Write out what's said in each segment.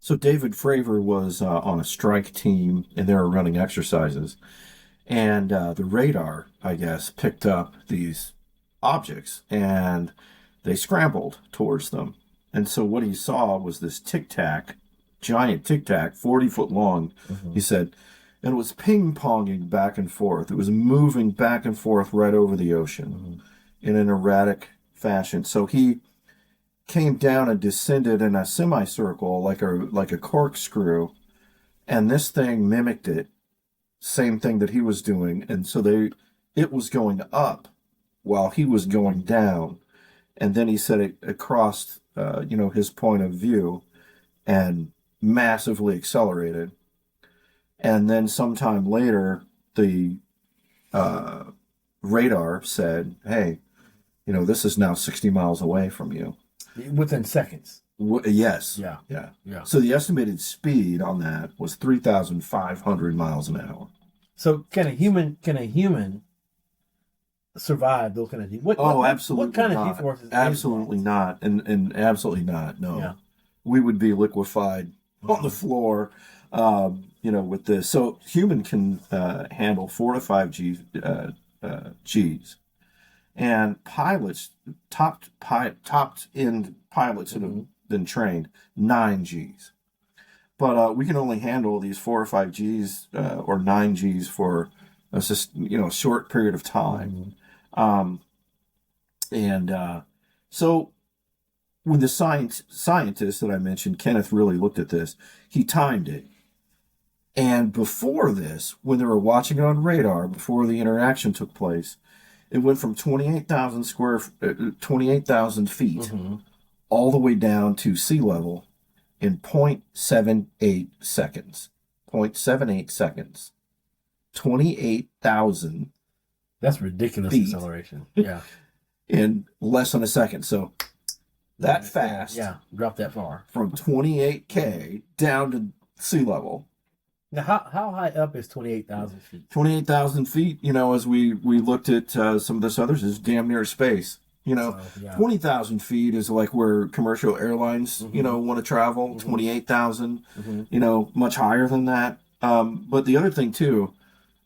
So David Fravor was on a strike team, and they were running exercises, and the radar, I guess, picked up these objects, and they scrambled towards them. And so what he saw was this tic tac, giant tic tac, 40 foot long. He said, and it was ping ponging back and forth. It was moving back and forth right over the ocean in an erratic fashion. So he came down and descended in a semicircle like a corkscrew, and this thing mimicked it, same thing that he was doing, and so it was going up while he was going down, and then he said it crossed his point of view and massively accelerated, and then sometime later the radar said, hey, this is now 60 miles away from you. Within seconds. Yes. Yeah. So the estimated speed on that was 3,500 miles an hour. So can a human survive those kind of G? Absolutely What kind not. of G forces? Absolutely not, and absolutely not. No, Yeah. We would be liquefied on the floor. With this. So human can handle 4 to 5 Gs. And pilots, top end pilots that have been trained, 9 Gs. But we can only handle these 4 or 5 Gs or 9 Gs for a short period of time. So when the scientist that I mentioned, Kenneth, really looked at this, he timed it. And before this, when they were watching it on radar, before the interaction took place, it went from 28,000 feet all the way down to sea level in 0.78 seconds. 0.78 seconds. 28,000. That's ridiculous feet acceleration. Yeah. In less than a second. So that fast. Yeah. Drop that far. From 28K down to sea level. Now, how high up is 28,000 feet? 28,000 feet, as we looked at some of this others, is damn near space. 20,000 feet is like where commercial airlines, want to travel. 28,000, much higher than that. But the other thing, too,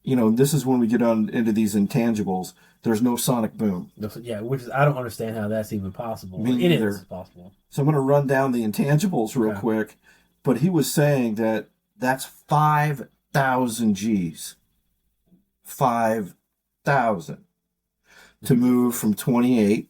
this is when we get on into these intangibles. There's no sonic boom. Yeah, which is, I don't understand how that's even possible. Me It neither. is possible. So I'm going to run down the intangibles real quick. But he was saying that that's 5,000 Gs. 5,000 to move from 28,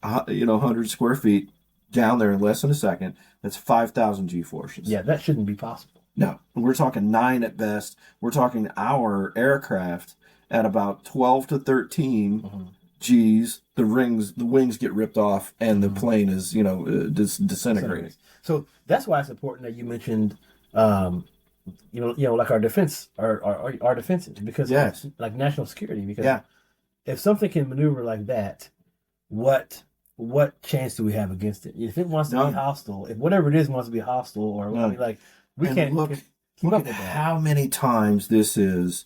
100 square feet down there in less than a second. That's 5,000 G forces. Yeah, that shouldn't be possible. No, we're talking 9 at best. We're talking our aircraft at about 12 to 13 Gs. The wings get ripped off, and the plane is, disintegrating. So that's why it's important that you mentioned, like our defense, our defenses, because like national security. Because if something can maneuver like that, what chance do we have against it? If it wants to be hostile, if whatever it is wants to be hostile, or we can't look at how many times this is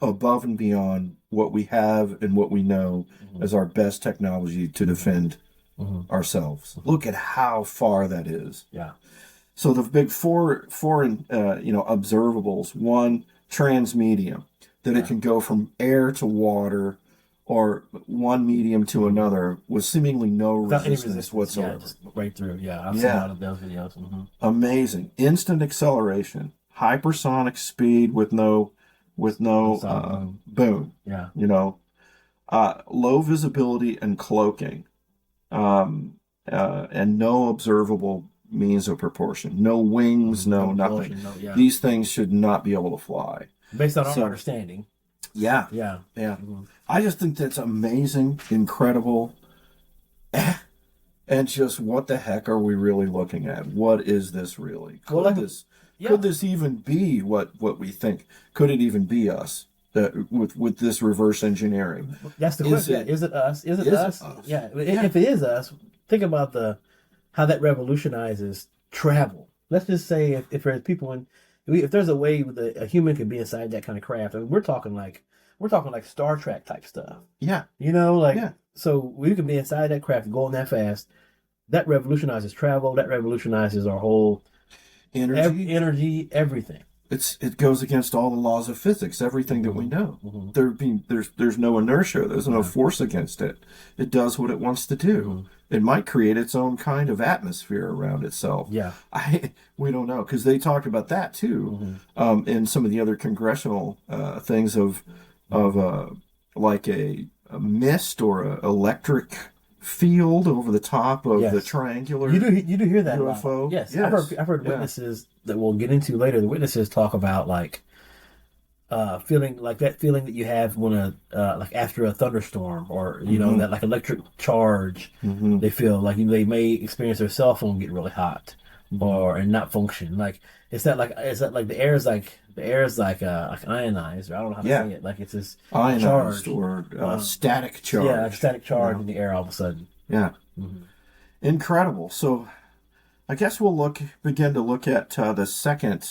above and beyond what we have and what we know as our best technology to defend ourselves. Look at how far that is. Yeah. So the big four observables. One, transmedium, that it can go from air to water or one medium to another with seemingly no resistance whatsoever. Yeah, just right through. Yeah, I've seen a lot of those videos. Amazing. Instant acceleration, hypersonic speed with no boom. Yeah. Low visibility and cloaking, and no observable means of propulsion. No wings, no nothing. These things should not be able to fly. Based on our understanding. Yeah. Yeah. I just think that's amazing, incredible, and just what the heck are we really looking at? What is this really? Could this even be what we think? Could it even be us with this reverse engineering? That's the question. Is it us? Is it us? Yeah. If it is us, think about how that revolutionizes travel. Let's just say if there's people if there's a way that a human could be inside that kind of craft, I mean, we're talking like Star Trek type stuff. Yeah. So we can be inside that craft going that fast. That revolutionizes travel. That revolutionizes our whole energy, everything. it goes against all the laws of physics, everything that we know. There's no inertia, there's no force against it. It does what it wants to do. It might create its own kind of atmosphere around itself. Yeah, we don't know, because they talked about that too, in some of the other congressional things of like a mist or a electric field over the top of the triangular. You do hear that UFO. Yes. I've heard witnesses that we'll get into later. The witnesses talk about like feeling that you have when like after a thunderstorm, or you know, that like electric charge. They feel like they may experience their cell phone get really hot and not function. Like is that like the air is like ionized, or I don't know how to say it. Like it's this ionized charge or static charge. Yeah, like static charge in the air all of a sudden. Yeah. Incredible. So I guess we'll begin to look at the second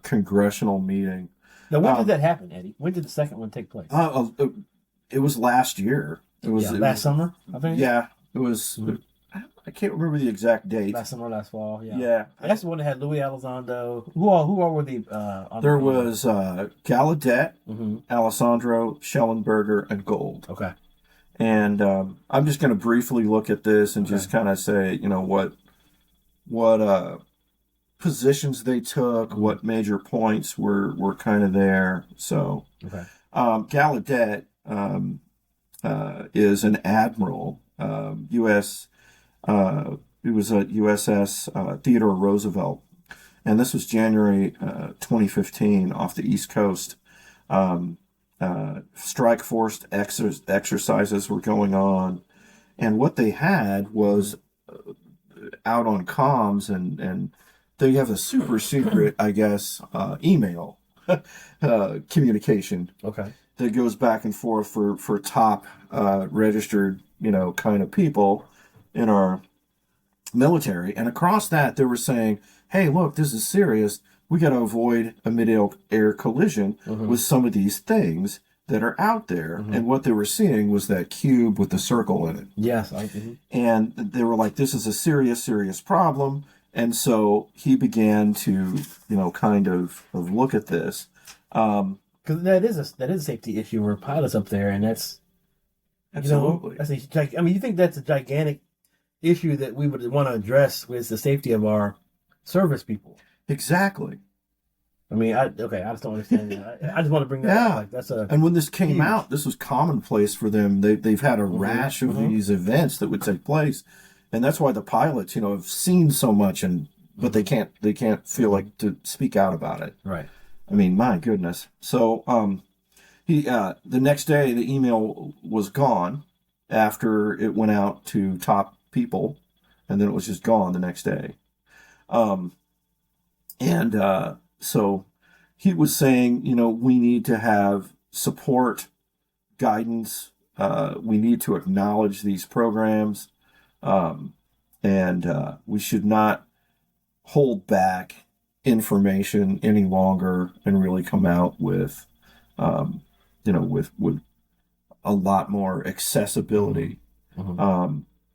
congressional meeting. Now, when did that happen, Eddie? When did the second one take place? It was last year. It was last summer, I think. Yeah, it was. I can't remember the exact date. Last summer, last fall. Yeah. Yeah. That's the one that had Louis Elizondo. Who all were the? There was Gallaudet, Alessandro, Schellenberger, and Gold. Okay. And I'm just going to briefly look at this and just kind of say, what positions they took, what major points were kind of there. So, Gallaudet is an admiral, U.S. He was at USS Theodore Roosevelt, and this was January 2015 off the East Coast. Strike force exercises were going on, and what they had was out on comms, and they have a super secret, I guess, email communication. Okay. That goes back and forth for top registered, kind of people in our military. And across that, they were saying, hey, look, this is serious. We got to avoid a mid-air collision with some of these things that are out there. And what they were seeing was that cube with the circle in it. Yes. And they were like, this is a serious, serious problem. And so he began to, kind of look at this. Because that is a safety issue. We're pilots up there, and that's absolutely. You think that's a gigantic issue that we would want to address with the safety of our service people? Exactly. I just don't understand that. I just want to bring that up. Like, that's and when this came out, this was commonplace for them. They've had a rash of these events that would take place, and that's why the pilots, have seen so much, but they can't feel like to speak out about it. Right. My goodness. So the next day the email was gone after it went out to top people, and then it was just gone the next day. So he was saying, we need to have support, guidance. We need to acknowledge these programs, and we should not hold back information any longer and really come out with, with a lot more accessibility.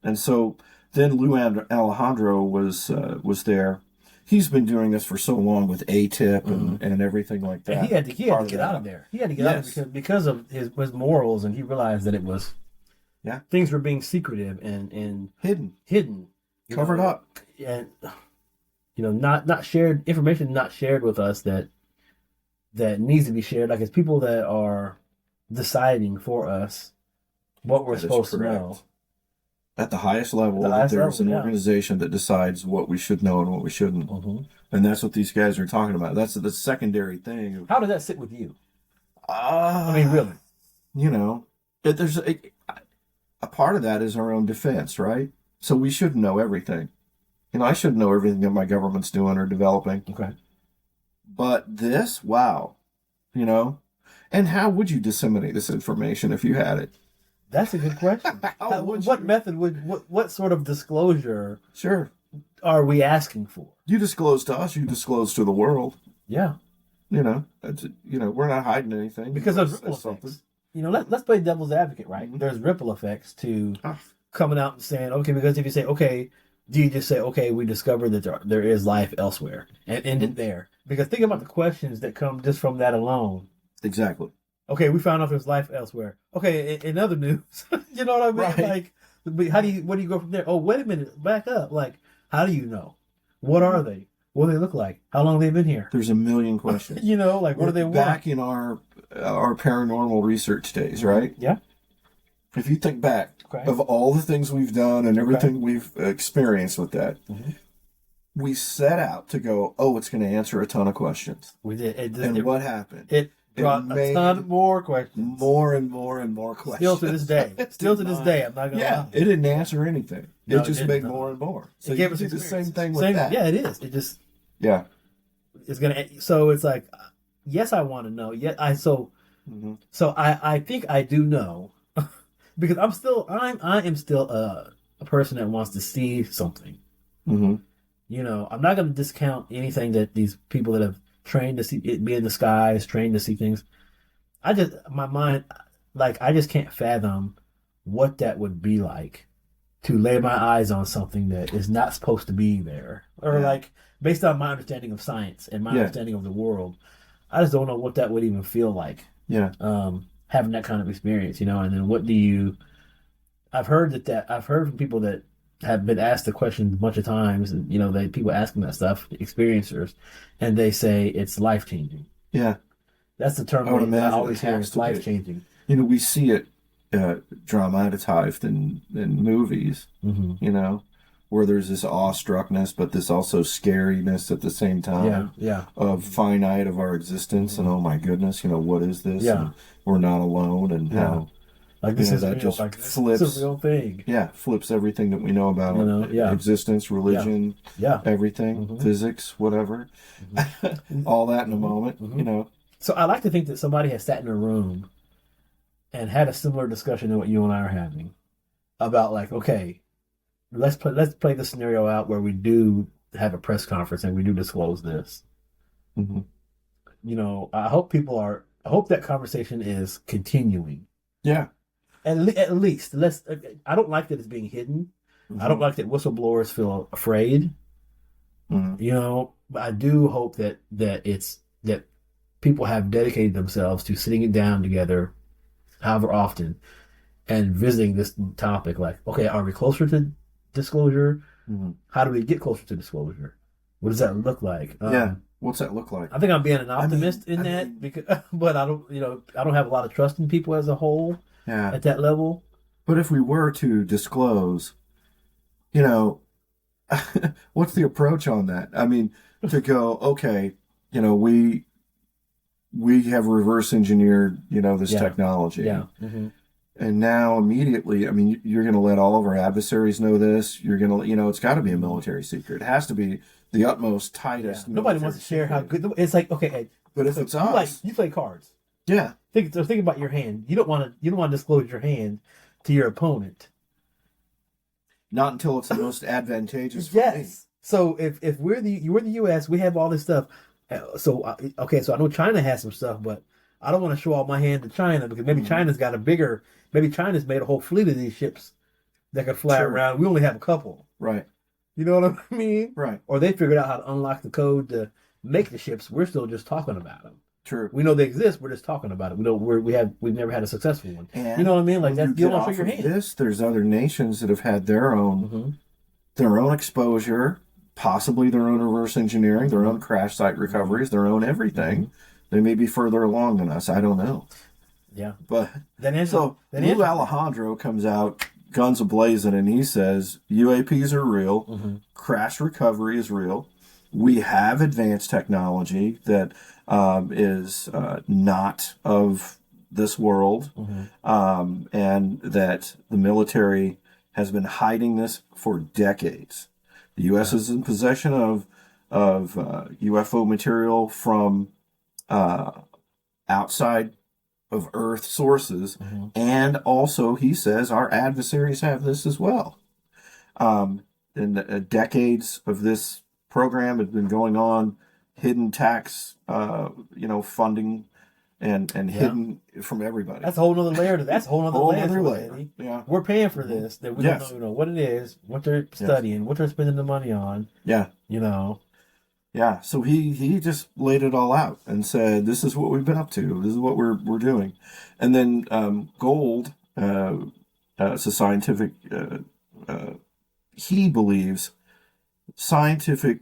And so then Lou Alejandro was there. He's been doing this for so long with ATIP and everything like that. And he had to get out of there. He had to get out because of his morals, and he realized that it was things were being secretive and hidden, covered up, and not shared information, not shared with us that needs to be shared. Like it's people that are deciding for us what we're supposed to know. At the highest level, there's an organization that decides what we should know and what we shouldn't. And that's what these guys are talking about. That's the secondary thing. How does that sit with you? Really? There's a part of that is our own defense, right? So we should know everything. I should know everything that my government's doing or developing. Okay. But this, wow. And how would you disseminate this information if you had it? That's a good question. What method what sort of disclosure are we asking for? You disclose to us, you disclose to the world. Yeah. We're not hiding anything. Because there's ripple effects. Let's play devil's advocate, right? There's ripple effects to coming out and saying, okay, because if you say, okay, Do you just say, okay, we discovered that there is life elsewhere and end it there? Because think about the questions that come just from that alone. Exactly. Okay, we found out there's life elsewhere. Okay, in other news, you know what I mean? Right. Like, where do you go from there? Oh, wait a minute, back up. Like, how do you know? What are they? What do they look like? How long have they been here? There's a million questions. You know, like, what do they want? Back in our paranormal research days, right? Yeah. If you think back Okay. of all the things we've done and everything we've experienced with that, we set out to go, oh, it's going to answer a ton of questions. We did. And what happened? It brought a ton more questions. More and more and more questions. Still to this day. Still to this day, I'm not going to lie. It didn't answer anything. No, it just made no. more and more. So it you gave can us do the experience. same thing with that. Yeah, it is. It just... Yeah. It's going to... So it's like, yes, I want to know. So I think I do know. Because I am still a person that wants to see something. Mm-hmm. You know, I'm not going to discount anything that these people that have trained to see it be in the skies, trained to see things. My mind, like, I just can't fathom what that would be like to lay my eyes on something that is not supposed to be there. Or like, based on my understanding of science and my understanding of the world, I just don't know what that would even feel like. Yeah. Having that kind of experience, you know, and then I've heard from people that have been asked the question a bunch of times, and, you know, people ask them that stuff, experiencers, and they say it's life-changing. Yeah. That's the term I always hear, it's life-changing. You know, we see it dramatized in movies, you know, where there's this awestruckness, but this also scariness at the same time. Yeah. Of finite of our existence, and oh my goodness, you know, what is this? Yeah. And we're not alone, and how like this is that real. just Like, flips. this is a real thing. Yeah, flips everything that we know about existence, religion, everything, physics, whatever. All that in a moment, you know. So I like to think that somebody has sat in a room and had a similar discussion to what you and I are having about, like, okay, let's play the scenario out where we do have a press conference and we do disclose this. You know, I hope that conversation is continuing. Yeah. At least I don't like that it's being hidden. I don't like that whistleblowers feel afraid. You know, but I do hope that people have dedicated themselves to sitting down together, however often, and visiting this topic. Like, okay, are we closer to disclosure? How do we get closer to disclosure? What does that look like? What's that look like? I think I'm being an optimist but I don't have a lot of trust in people as a whole. Yeah. At that level. But if we were to disclose, you know, what's the approach on that? I mean, to go, okay, you know, we have reverse engineered, you know, this technology. Yeah. And now immediately, I mean, you're going to let all of our adversaries know this. You're going to, you know, it's got to be a military secret. It has to be the utmost, tightest. Yeah. Nobody wants to share how good. It's like, okay, but if it's us, you play cards. Yeah. Think about your hand. You don't want to disclose your hand to your opponent. Not until it's the most advantageous for me. So if we're the U.S., we have all this stuff. So I know China has some stuff, but I don't want to show all my hand to China because maybe China's got maybe China's made a whole fleet of these ships that could fly around. We only have a couple. Right. You know what I mean? Right. Or they figured out how to unlock the code to make the ships. We're still just talking about them. True. We know they exist. We're just talking about it. We've never had a successful one. And you know what I mean? Like that. You don't want to show your hand. There's other nations that have had their own exposure, possibly their own reverse engineering, their own crash site recoveries, their own everything. They may be further along than us. I don't know. Yeah. But Lou Alejandro comes out guns a-blazing, and he says UAPs are real, crash recovery is real. We have advanced technology that is not of this world, and that the military has been hiding this for decades. The U.S. is in possession of UFO material from outside of Earth sources, and also he says our adversaries have this as well. And decades of this program has been going on, hidden tax, funding and hidden from everybody. That's a whole other layer. That's a whole other layer. Eddie. Yeah, we're paying for this. That we don't know what it is, what they're studying, what they're spending the money on. Yeah, Yeah, so he just laid it all out and said, "This is what we've been up to. This is what we're doing." And then Gold, it's a scientific. He believes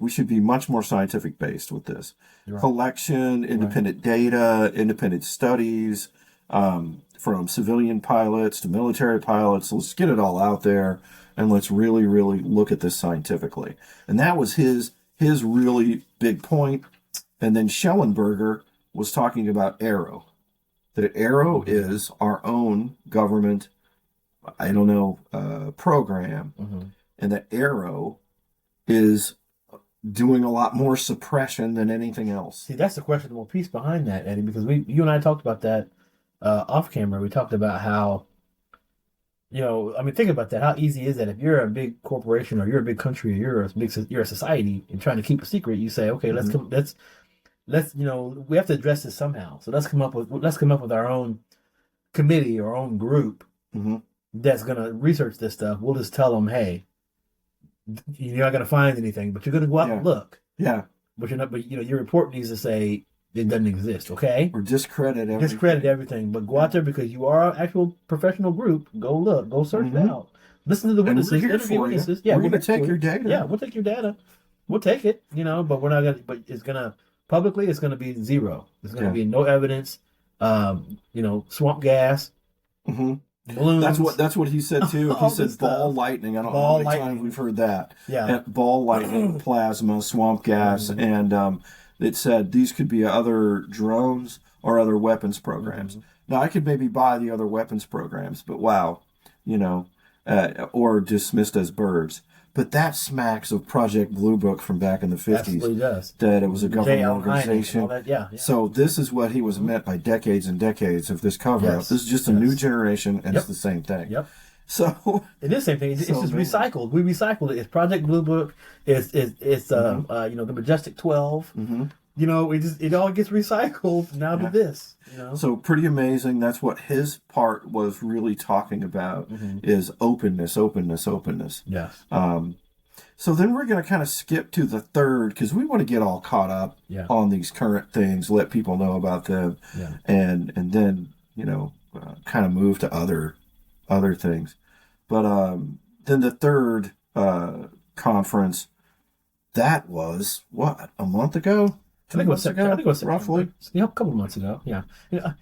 we should be much more scientific based with this collection, independent data, independent studies, from civilian pilots to military pilots. Let's get it all out there and let's really, really look at this scientifically. And that was his really big point. And then Schellenberger was talking about Arrow. That Arrow is our own government, program. And that Arrow is doing a lot more suppression than anything else. See, that's the questionable piece behind that, Eddie, because you and I talked about that off camera. We talked about how, think about that. How easy is that if you're a big corporation or you're a big country or you're a society and trying to keep a secret? You say, okay, let's we have to address this somehow. So let's come up with our own committee or our own group that's gonna research this stuff. We'll just tell them, hey, you're not gonna find anything, but you're gonna go out and look. Yeah. But you're not. But your report needs to say it doesn't exist. Okay. Or discredit everything. Discredit everything, but go out there because you are an actual professional group. Go look. Go search it out. Listen to the witnesses. And we're here for you. Yeah, we're gonna take your data. Yeah, we'll take your data. We'll take it. But we're not gonna. But it's gonna publicly. It's gonna be zero. There's gonna be no evidence. Swamp gas. Balloons. That's what he said too. He said ball lightning. I don't know how many times we've heard that. Yeah. Ball lightning, plasma, swamp gas, and it said these could be other drones or other weapons programs. Now I could maybe buy the other weapons programs, but wow, or dismissed as birds. But that smacks of Project Blue Book from back in the 50s. Absolutely does. That it was a government organization. Yeah. So this is what he was meant by decades and decades of this cover-up. This is just a new generation, and it's the same thing. Yep. So it is the same thing. It's just recycled. We recycled it. It's Project Blue Book. It's the Majestic 12. It all gets recycled now to this. So pretty amazing. That's what his part was really talking about is openness. Yes. So then we're going to kind of skip to the third because we want to get all caught up on these current things, let people know about them, and then kind of move to other things. But then the third conference, that was what, a month ago? I think it was September, roughly. A couple months ago. Yeah. I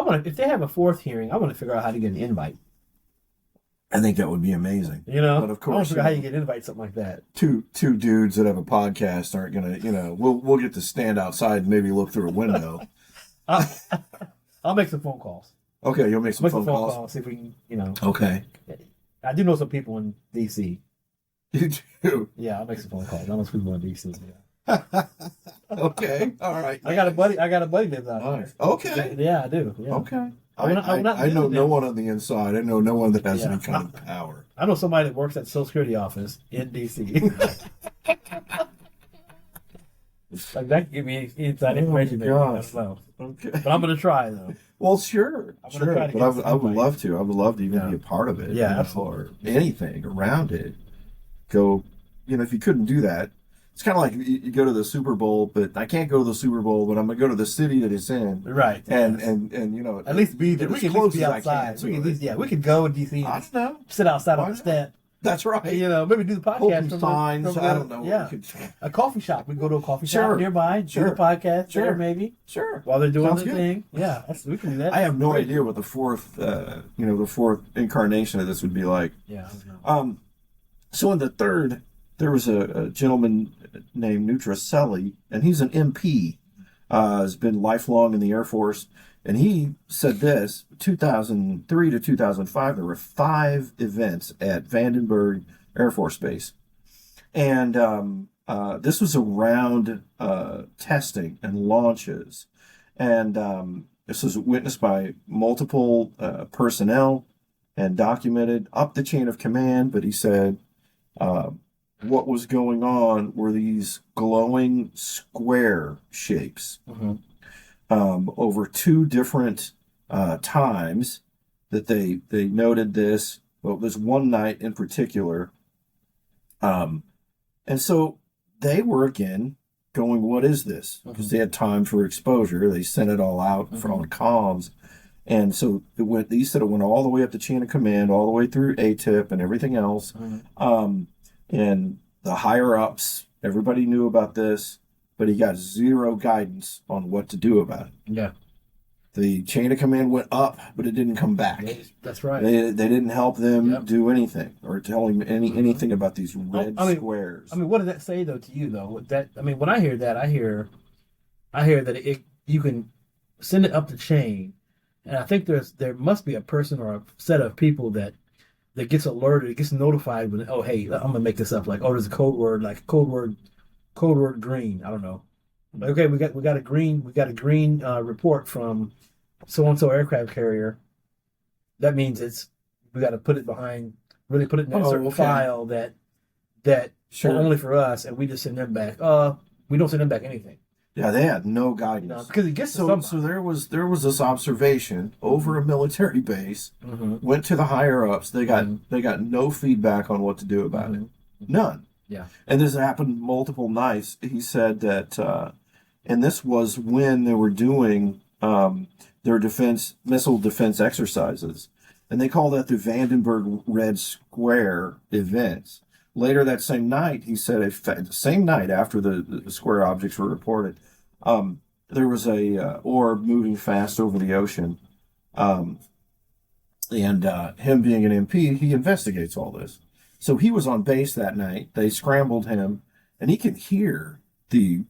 want to. If they have a fourth hearing, I want to figure out how to get an invite. I think that would be amazing. But of course, I want to figure out how you get an invite, something like that. Two dudes that have a podcast aren't gonna. We'll get to stand outside and maybe look through a window. I'll make some phone calls. Okay, you'll make some phone calls. See if we can. Okay. I do know some people in D.C. You do? Yeah, I'll make some phone calls. I know some people in D.C. Okay. All right. I got a buddy lives out there. Okay. Yeah, I do. Yeah. Okay. I know no one on the inside. I know no one that has any kind of power. I know somebody that works at the Social Security office in D.C. Like that can give me inside information. Okay. But I'm going to try though. Well, sure. But I would love to. I would love to even be a part of it. Yeah, absolutely. Or anything around it. Go. If you couldn't do that. It's kind of like you go to the Super Bowl, but I can't go to the Super Bowl, but I'm going to go to the city that it's in. Right. And at least be there. We can at least be outside. We could go in D.C. I don't know. Sit outside on the step. That's right. Maybe do the podcast from signs. I don't know. Yeah. A coffee shop. We can go to a coffee shop nearby. Do the podcast there, maybe. Sure. While they're doing the thing. Yeah, we can do that. I have no idea what the fourth incarnation of this would be like. Yeah. So in the third, there was a gentleman named Nutricelli, and he's an MP. Has been lifelong in the Air Force, and he said this: 2003 to 2005, there were 5 events at Vandenberg Air Force Base, and this was around testing and launches, and this was witnessed by multiple personnel and documented up the chain of command. But he said. What was going on were these glowing square shapes over two different times that they noted this. Well, there's one night in particular, um, and so they were again going, "What is this?" Because they had time for exposure. They sent it all out on comms, and so it went. He said it went all the way up the chain of command, all the way through ATIP and everything else. And the higher ups, everybody knew about this, but he got zero guidance on what to do about it. Yeah. The chain of command went up, but it didn't come back. That's right. They didn't help them do anything or tell him anything about these red squares. I mean, what does that say though to you though? When I hear that, I hear that you can send it up the chain, and I think there must be a person or a set of people that gets alerted, gets notified when, oh hey, I'm gonna make this up, like, oh, there's a code word, like code word green. I don't know. Okay, we got a green report from so and so aircraft carrier. That means we got to put it really put it in a certain file that Sure. only for us, and we just send them back. We don't send them back anything. Yeah, they had no guidance. Because it gets to so somebody. there was this observation over a military base. Went to the higher ups. They got no feedback on what to do about it. None. Yeah. And this happened multiple nights. He said that, and this was when they were doing their missile defense exercises, and they call that the Vandenberg Red Square events. Later that same night, he said, the same night after the square objects were reported, there was a orb moving fast over the ocean. And him being an MP, he investigates all this. So he was on base that night. They scrambled him, and he could hear the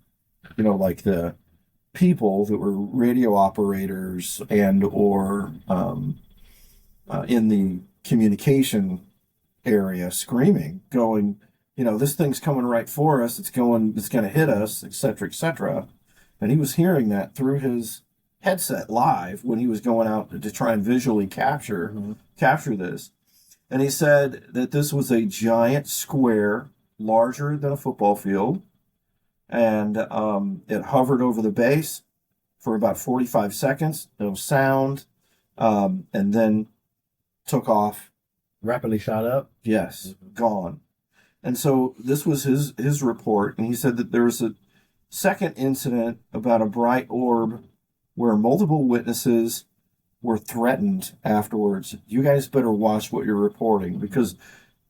people that were radio operators and or in the communication area screaming, going, this thing's coming right for us. It's going to hit us, et cetera, et cetera. And he was hearing that through his headset live when he was going out to try and visually capture this. And he said that this was a giant square, larger than a football field. And it hovered over the base for about 45 seconds. No sound. And then took off. Rapidly shot up? Yes, gone. And so this was his report, and he said that there was a second incident about a bright orb where multiple witnesses were threatened afterwards. You guys better watch what you're reporting, because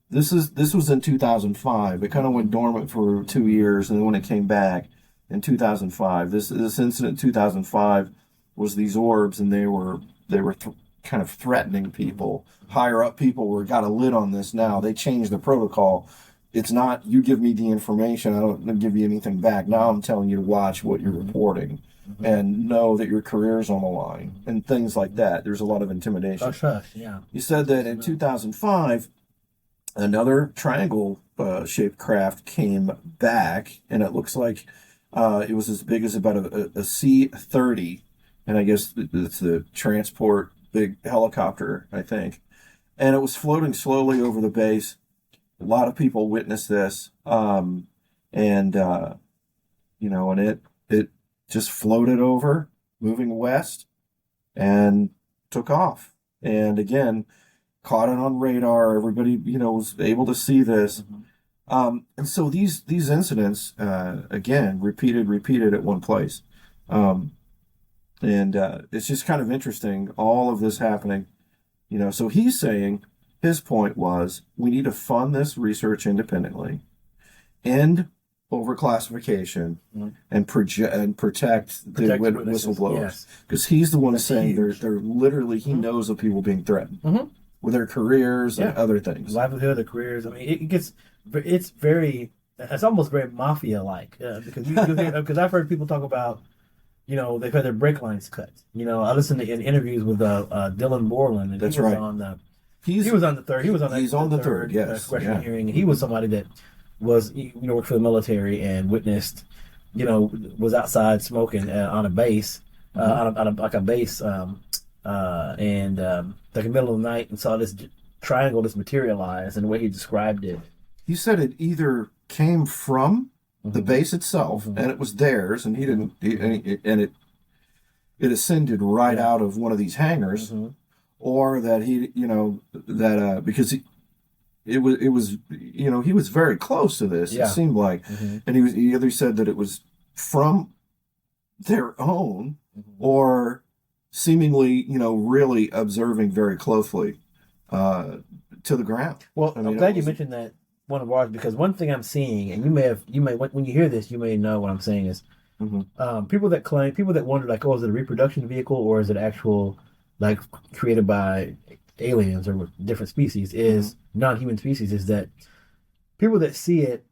this was in 2005. It kind of went dormant for 2 years, and then when it came back in 2005, this incident in 2005 was these orbs, and they were kind of threatening people. Higher up people got a lid on this now. They changed the protocol. It's not, you give me the information, I don't give you anything back. Now I'm telling you to watch what you're reporting and know that your career's on the line and things like that. There's a lot of intimidation. Yeah. He said that in 2005, another triangle-shaped craft came back, and it looks like it was as big as about a C-30, and I guess it's the transport big helicopter, I think. And it was floating slowly over the base. A lot of people witnessed this, and it just floated over, moving west, and took off. And again, caught it on radar. Everybody, was able to see this. And so these incidents, again, repeated at one place. And it's just kind of interesting, all of this happening. So he's saying his point was, we need to fund this research independently, end overclassification, and protect the whistleblowers. Because he's the one saying they're literally, he knows of people being threatened with their careers and other things. Livelihood, their careers. I mean, it's almost very mafia-like. Because I've heard people talk about, they've had their brake lines cut. I listened to in interviews with Dylan Borland, and That's he was right. on the he was on the third. He was on He's on the third. Yes, question hearing, and he was somebody that was worked for the military and witnessed, was outside smoking on a base, on a base, and like in the middle of the night, and saw this triangle just materialize. And the way he described it, he said it either came from the base itself, and it was theirs, and he didn't, and it it ascended right out of one of these hangars, or that he, that because it was he was very close to this. It seemed like, and he either said that it was from their own, or seemingly really observing very closely to the ground. Well, I'm glad you mentioned that one of ours, because one thing I'm seeing, and you may when you hear this, you may know what I'm saying is people that wonder like, oh, is it a reproduction vehicle or is it actual like created by aliens or different species, is non-human species, is that people that see it,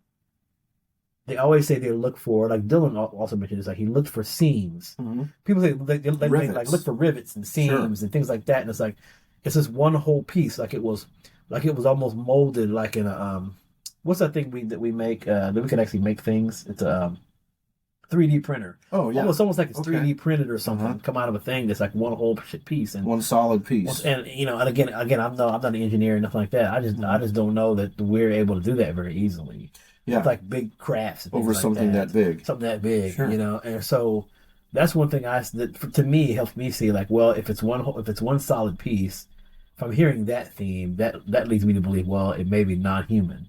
they always say they look for, like Dylan also mentioned, is like he looked for seams. People say they like look for rivets and seams and things like that, and it's like it's this one whole piece, like it was almost molded like in a what's that thing that we make that we can actually make things? It's a 3D printer. Oh yeah, almost like it's 3D printed or something. Come out of a thing that's like one whole piece and one solid piece. And and again, I'm not an engineer or nothing like that. I just don't know that we're able to do that very easily. Yeah, with like big crafts and over something like something that big, sure. And so that's one thing to me helps me see like, well, if it's one solid piece, if I'm hearing that theme, that leads me to believe, well, it may be non-human.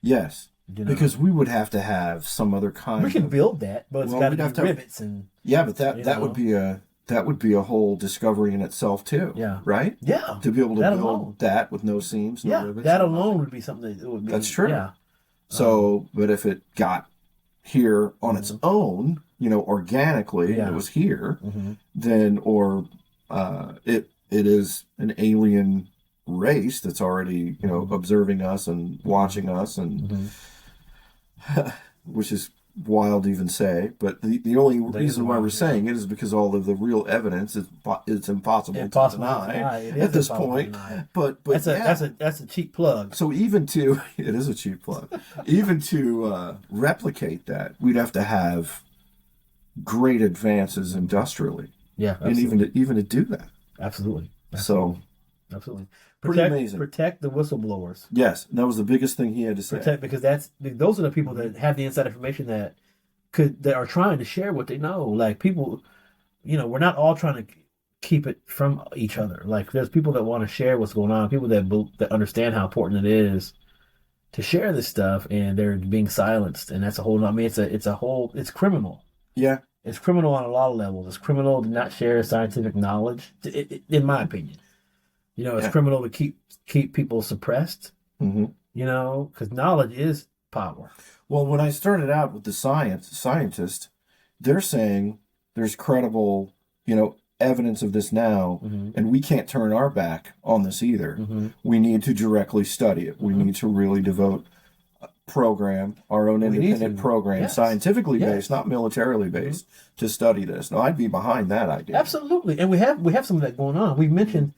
Yes, because we would have to have some other kind. We can build that, but it's got to be rivets and but that would be a whole discovery in itself too. Yeah, right. Yeah, to be able to build that with no seams, no rivets. That alone would be something that would be. That's true. Yeah. So, but if it got here on its own, organically, and it was here, then, or it is an alien race that's already, observing us and watching us, and which is wild to even say. But the only reason why we're saying it is because all of the real evidence it's impossible to deny at this point. But that's a cheap plug. So even to it is a cheap plug. Even to replicate that, we'd have to have great advances industrially. Yeah, absolutely. And even to do that. Absolutely. So absolutely. Pretty amazing. Protect the whistleblowers. Yes, that was the biggest thing he had to say. Because those are the people that have the inside information that are trying to share what they know. Like people, we're not all trying to keep it from each other. Like there's people that want to share what's going on, people that understand how important it is to share this stuff, and they're being silenced. And that's a whole. I mean, it's criminal. Yeah, it's criminal on a lot of levels. It's criminal to not share scientific knowledge, in my opinion. It's criminal to keep people suppressed, because knowledge is power. Well, when I started out with the scientists, they're saying there's credible, evidence of this now, and we can't turn our back on this either. We need to directly study it. We need to really devote our own independent program, scientifically based, not militarily based, to study this. Now, I'd be behind that idea. Absolutely, and we have some of that going on. We mentioned.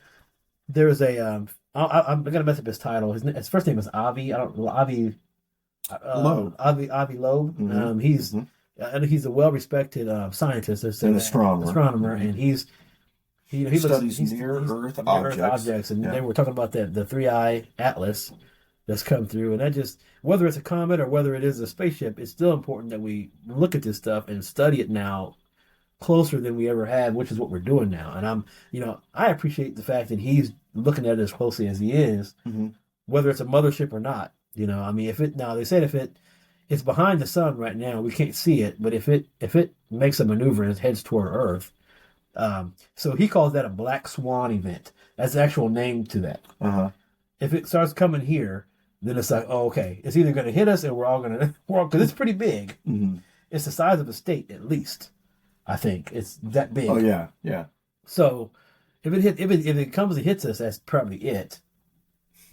There's I'm gonna mess up his title. His first name is Avi. Avi Loeb. Avi Loeb. He's a well-respected scientist and astronomer, and he studies near-Earth objects. And then we're talking about the 3i Atlas that's come through, and that just, whether it's a comet or whether it is a spaceship, it's still important that we look at this stuff and study it now closer than we ever have, which is what we're doing now. And I appreciate the fact that he's looking at it as closely as he is, whether it's a mothership or not. I mean, they said if it's behind the sun right now, we can't see it, but if it makes a maneuver and it heads toward Earth, so he calls that a black swan event. That's the actual name to that. If it starts coming here, then it's like, oh, okay, it's either going to hit us and we're all because it's pretty big. It's the size of a state, at least. I think it's that big. Oh yeah. So if it comes and hits us, that's probably it.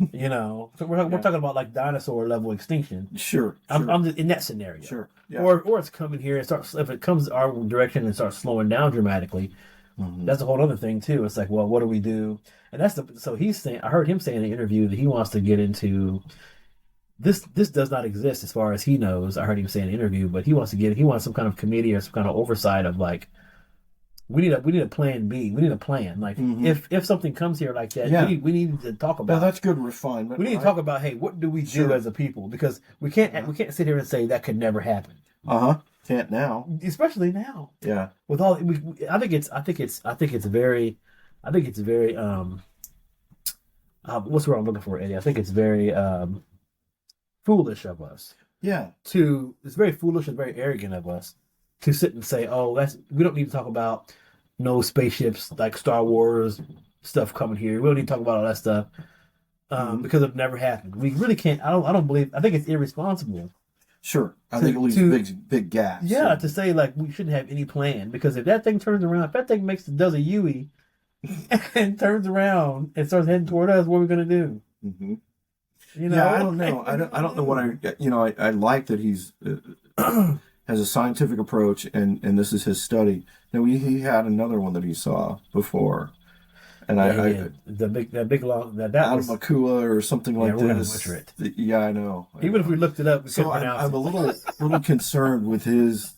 So we're talking about like dinosaur level extinction. Sure. I'm just in that scenario. Sure. Yeah. Or it's coming here and if it comes our direction and starts slowing down dramatically, that's a whole other thing too. It's like, well, what do we do? And so he's saying, I heard him say in the interview that he wants to get into. This does not exist as far as he knows. I heard him say in an interview, but he wants some kind of committee or some kind of oversight of like, we need a plan B. We need a plan. Like if something comes here like that, we need to talk about. Well, that's good refinement. We need to talk about, hey, what do we do as a people? Because we can't sit here and say that could never happen. Can't now. especially now. Yeah. With all, I think it's very what's the word I'm looking for, Eddie? I think it's very foolish of us Yeah. to. It's very foolish and very arrogant of us to sit and say, "Oh, we don't need to talk about no spaceships like Star Wars stuff coming here. We don't need to talk about all that stuff because it never happened. We really can't. I don't believe. I think it's irresponsible. Sure. I think it leaves big gaps. Yeah, to say like we shouldn't have any plan because if that thing turns around, if that thing does a Yui and turns around and starts heading toward us, what are we gonna do? Mm-hmm. You know? Yeah, I don't know. I don't know what I like that he's has a scientific approach, and this is his study. Now he had another one that he saw before, and that big long that out was of Makua or something like we're this. Gonna butcher it. Yeah, I know. Even if we looked it up, we so couldn't pronounce it. I'm a little concerned with his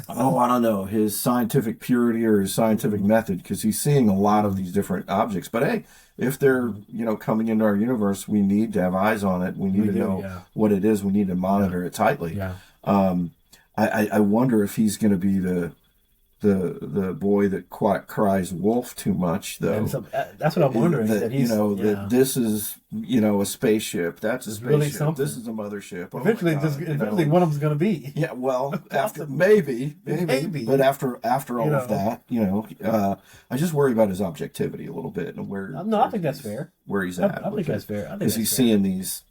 I don't know, his scientific purity or his scientific method, because he's seeing a lot of these different objects. But hey, if they're coming into our universe, we need to have eyes on it. We need to know what it is. We need to monitor it tightly. Yeah. I wonder if he's going to be the boy that cries wolf too much, though. And so, that's what I'm wondering. That this is a spaceship. That's a spaceship. Really something. This is a mothership. Eventually, eventually one of them's going to be. Yeah, well, after maybe, but after all of that, I just worry about his objectivity a little bit and where. No, I think that's fair. Where he's at. I think that's fair. Because he's seeing these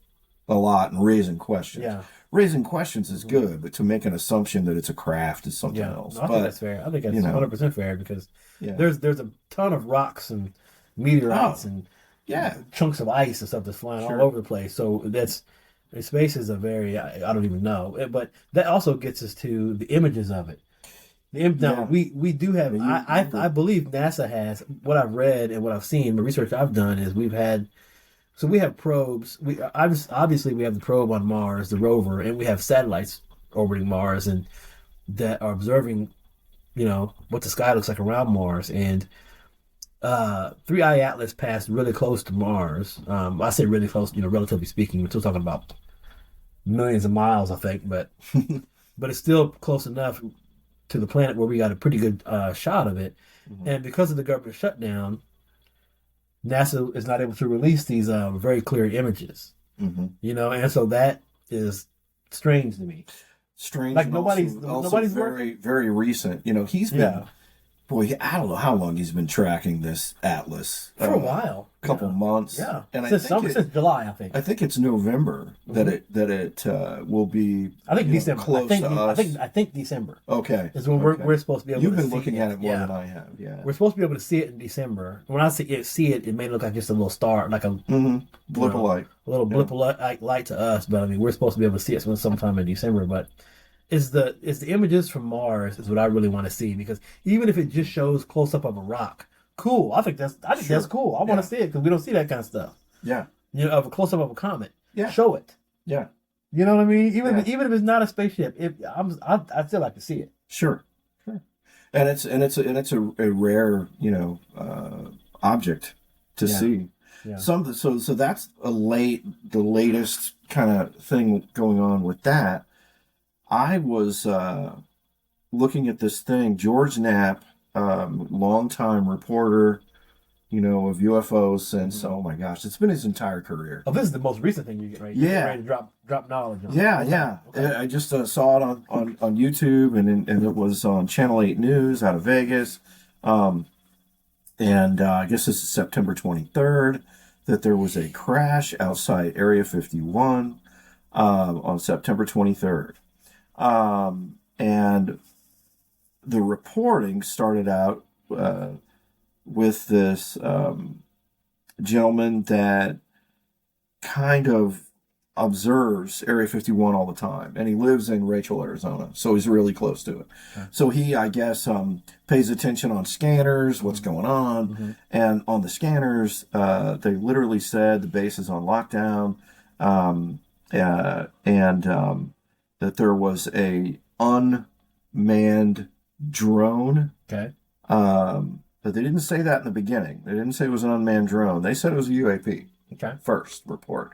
a lot and raising questions. Yeah. Raising questions is good, but to make an assumption that it's a craft is something else. No, I think that's fair. I think that's 100% fair because there's a ton of rocks and meteorites and chunks of ice and stuff that's flying all over the place. So space is a very I don't even know, but that also gets us to the images of it. Now we do have. I believe NASA has, what I've read and what I've seen. The research I've done is we have probes. Obviously we have the probe on Mars, the rover, and we have satellites orbiting Mars and that are observing, what the sky looks like around Mars. And 3i Atlas passed really close to Mars. I say really close, relatively speaking. We're still talking about millions of miles, I think, but it's still close enough to the planet where we got a pretty good shot of it. Mm-hmm. And because of the government shutdown, NASA is not able to release these very clear images, and so that is strange to me. Strange, like nobody's very, working. Very recent. He's been, I don't know how long he's been tracking this atlas for a while, couple months, and since July, I think. I think it's November that it will be. I think December. Close to us. I think December. Okay, is when we're supposed to be able. You've to been see looking it. at it more than I have. Yeah, we're supposed to be able to see it in December. When I see it, it may look like just a little star, like a blip of light, a little blip of light to us. But I mean, we're supposed to be able to see it sometime in December. But it's the images from Mars is what I really want to see, because even if it just shows close up of a rock, cool. I think that's cool. I want to see it because we don't see that kind of stuff. Yeah, of a close up of a comet. Yeah, show it. Yeah, you know what I mean. Even if it's not a spaceship, I'd still like to see it. Sure. And it's a rare object to see. Yeah. So that's the latest kind of thing going on with that. I was looking at this thing. George Knapp, longtime reporter, of UFOs since oh my gosh, it's been his entire career. Oh, this is the most recent thing you get, right? You're ready to drop knowledge on. Yeah. Okay. I just saw it on YouTube, and it was on Channel 8 News out of Vegas. And I guess this is September 23rd that there was a crash outside Area 51 on September 23rd. And the reporting started out with this gentleman that kind of observes Area 51 all the time, and he lives in Rachel, Arizona, so he's really close to it. Okay. So he, I guess, pays attention on scanners, what's going on, and on the scanners, they literally said the base is on lockdown, and that there was a unmanned drone. Okay. But they didn't say that in the beginning. They didn't say it was an unmanned drone. They said it was a UAP. Okay. First report.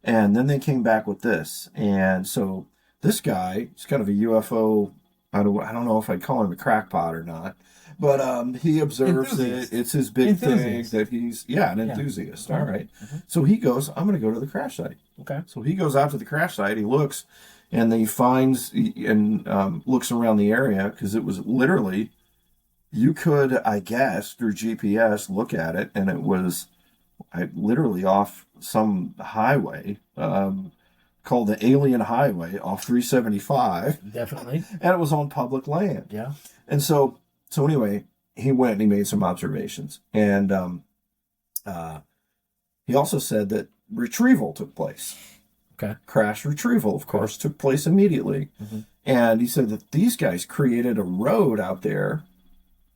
And then they came back with this. And so this guy is kind of a UFO. I don't know if I'd call him a crackpot or not, but he observes it. It's his big thing that he's an enthusiast. All right. So he goes, I'm going to go to the crash site. Okay. So he goes out to the crash site. He looks, and he finds and looks around the area because it was literally, you could, I guess, through GPS look at it, and it was literally off some highway. Called the Alien Highway off 375. Definitely. And it was on public land. Yeah. And so anyway, he went and he made some observations. And he also said that retrieval took place. Okay. Crash retrieval, of course, took place immediately. And he said that these guys created a road out there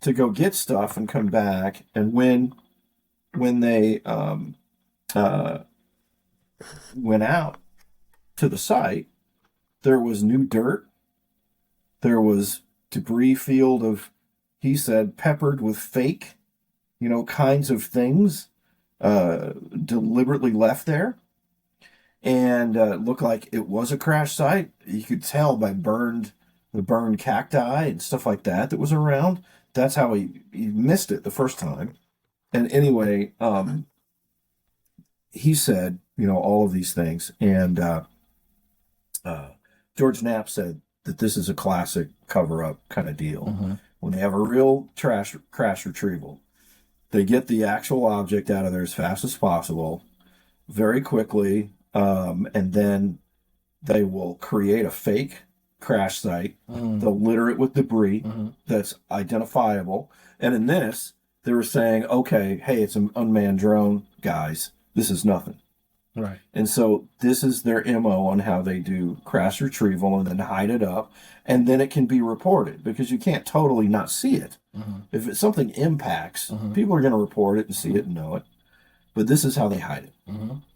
to go get stuff and come back. And when they went out to the site, there was new dirt. There was debris field of, he said, peppered with fake, kinds of things deliberately left there. And it looked like it was a crash site. You could tell by the burned cacti and stuff like that was around. That's how he missed it the first time. And anyway, he said, all of these things. And George Knapp said that this is a classic cover-up kind of deal. When they have a real crash retrieval, they get the actual object out of there as fast as possible, very quickly, and then they will create a fake crash site. They'll litter it with debris that's identifiable. And in this, they were saying, okay, hey, it's an unmanned drone, guys. This is nothing. Right. And so this is their MO on how they do crash retrieval and then hide it up. And then it can be reported because you can't totally not see it. If something impacts, people are going to report it and see it and know it. But this is how they hide it.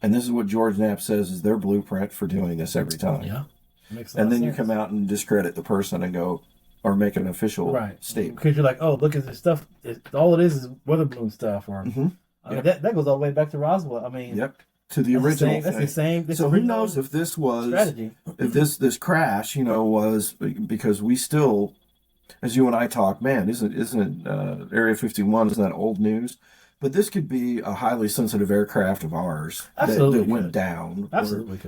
And this is what George Knapp says is their blueprint for doing this every time. Yeah. And then you come out and discredit the person and go, or make an official statement. Because you're like, oh, look at this stuff. All it is weather balloon stuff. Or I mean, that goes all the way back to Roswell. I mean, to the original that's the same. So who knows if this was strategy? If this crash, was because we still, as you and I talk, man, isn't Area 51 isn't that old news? But this could be a highly sensitive aircraft of ours that went down,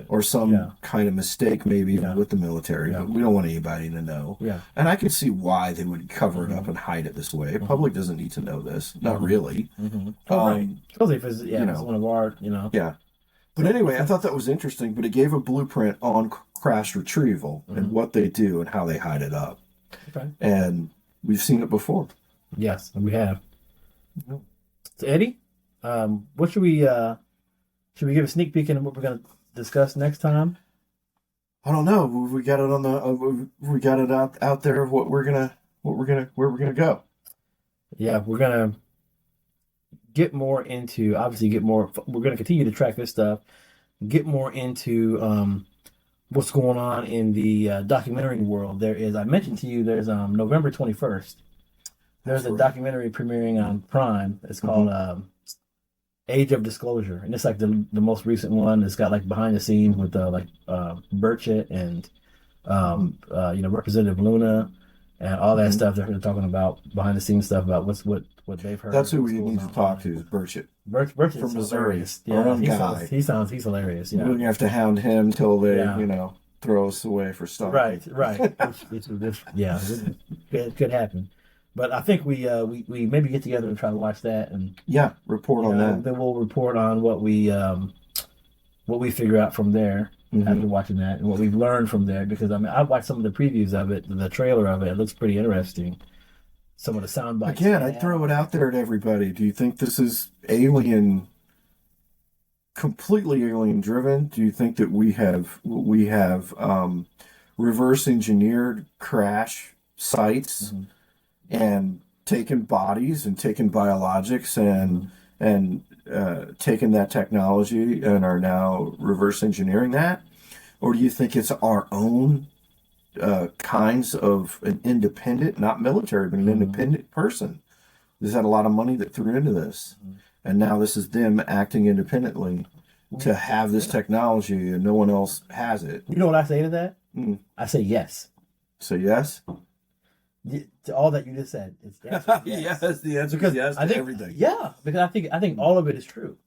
or some kind of mistake maybe with the military. But we don't want anybody to know. Yeah. And I can see why they would cover it up and hide it this way. Public doesn't need to know this, not really. Especially if it's it's one of our, Yeah. But anyway, I thought that was interesting. But it gave a blueprint on crash retrieval and what they do and how they hide it up. Okay. And we've seen it before. Yes, we have. So Eddie, what should we give a sneak peek into what we're going to discuss next time? I don't know. We got it on the we got it out there of where we're gonna go. Yeah, we're gonna get more into we're gonna continue to track this stuff, get more into what's going on in the documentary world. I mentioned to you, there's November 21st. There's a documentary premiering on Prime. It's called Age of Disclosure, and it's like the most recent one. It's got like behind the scenes with Burchett and Representative Luna and all that stuff. They're talking about behind the scenes stuff about what they've heard. That's who we need to talk to, is Burchett. Burchett from Missouri. Yeah, he's hilarious. Yeah, we're gonna have to hound him till they throw us away for stuff. Right. It could happen. But I think we maybe get together and try to watch that and report on that. Then we'll report on what we figure out from there after watching that and what we've learned from there. Because I watched some of the previews of it, the trailer of it. It looks pretty interesting. Some of the sound bites. Again, I throw it out there to everybody. Do you think this is completely alien driven? Do you think that we have reverse engineered crash sites? And taken bodies and taken biologics and taken that technology and are now reverse engineering that? Or do you think it's our own kinds of an independent, not military, but an independent person who's had a lot of money that threw into this? And now this is them acting independently to have this technology and no one else has it. You know what I say to that? Mm. I say yes. So yes? To all that you just said. It's yes. Yes, the answer because is yes I think, everything. Yeah, because I think all of it is true.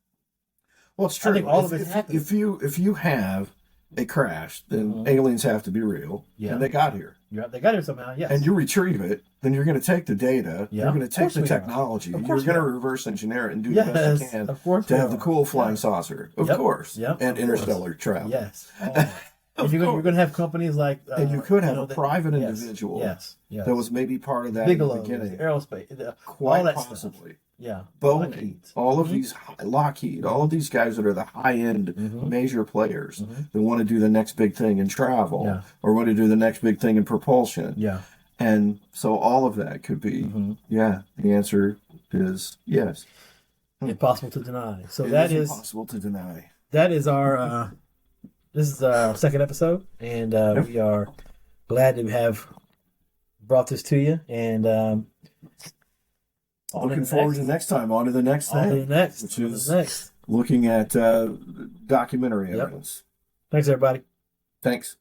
Well, it's true. I think all of it is happening. If you have a crash, then aliens have to be real. Yeah. And they got here. Yeah, they got here somehow, yes. And you retrieve it, then you're going to take the data, you're going to take the technology, you're going to reverse engineer it and do the best you can to have the cool flying saucer. Of course. Yep. And interstellar travel. Yes. And you're going to have companies like... and you could have a private individual that was maybe part of that Bigelow, in the beginning. Aerospace. Quite possibly. Stuff. Yeah. Boeing, all of these, Lockheed, all of these guys that are the high-end major players that want to do the next big thing in travel or want to do the next big thing in propulsion. Yeah. And so all of that could be, the answer is yes. Impossible to deny. So it is impossible to deny. That is our, this is our second episode, and we are glad to have brought this to you, and looking forward to next time. On to the next thing. On to the next. Which is looking at documentary evidence. Thanks, everybody. Thanks.